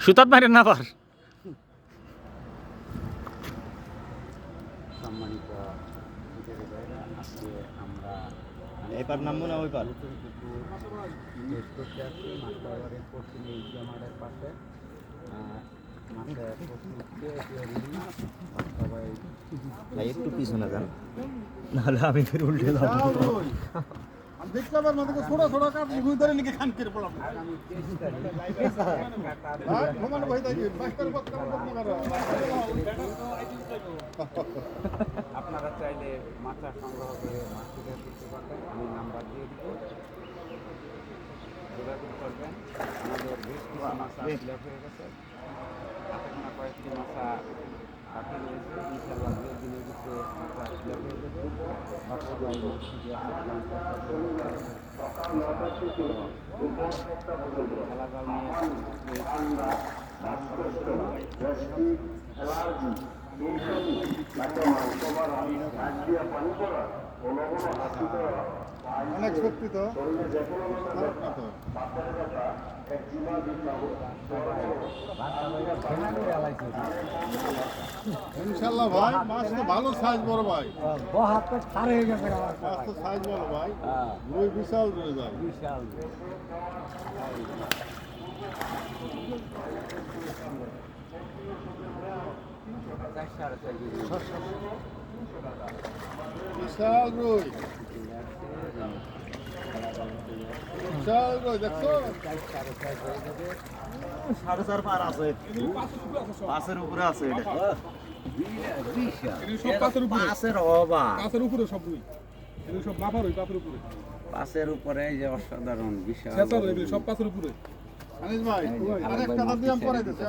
সুতাত মারেন না পার সম্মানিত আজকে আমরা এবার নামবো না ওই পার টেস্ট করতে আসছি মাছবাজারের পশ্চিম ইন্ডিয়া মাঠের পাশে মাঠের সবাই ভাই একটু পিছনে যান নাহলে আমি ফের উল্টে যাবো দেখতে পাবার মধ্যে ছোট ছোট কাঠ মুখে ধরে নিকে খান করে পড়লাম আগামী 23 হ্যাঁ ঘুমানো ভয় থাকে মাস্টার পথ কাম করতে আপনারা চাইলে মাছা সংগ্রহ করে মাছ শিকার করতে পারবেন আমি নাম্বার দিয়ে দিব যোগাযোগ করবেন আমাদের বেশ কিছু মাছা ফিল হয়ে গেছে এখনো কয়েকটি মাছা বাকি রয়েছে ইনশাআল্লাহ 2 দিনের ভিতরে মাছা ফিল হয়ে যাবে সবাই খেলাধুলা অনেক শক্তি তো ইনশাল্লাহ ভাই মাছ তো ভালো সাইজ বড় ভাই মাছ তো সাইজ বড় ভাই রুই বিশাল রুই ভাই বিশাল বিশাল রুই বিশাল রুই দেখছো 4.5 পার আছে পাঁচের উপরে আছে এটা সব পাশের উপরে পাশের অবা পাশের উপরে সব রুই এগুলো সব মাফা রুই পাশের উপরে পাশের উপরে এই যে অসাধারণ বিশাল শেষা রুই সব পাশের উপরে আনিস ভাই আরেক কথা দিয়ে আমি পরে দিচ্ছি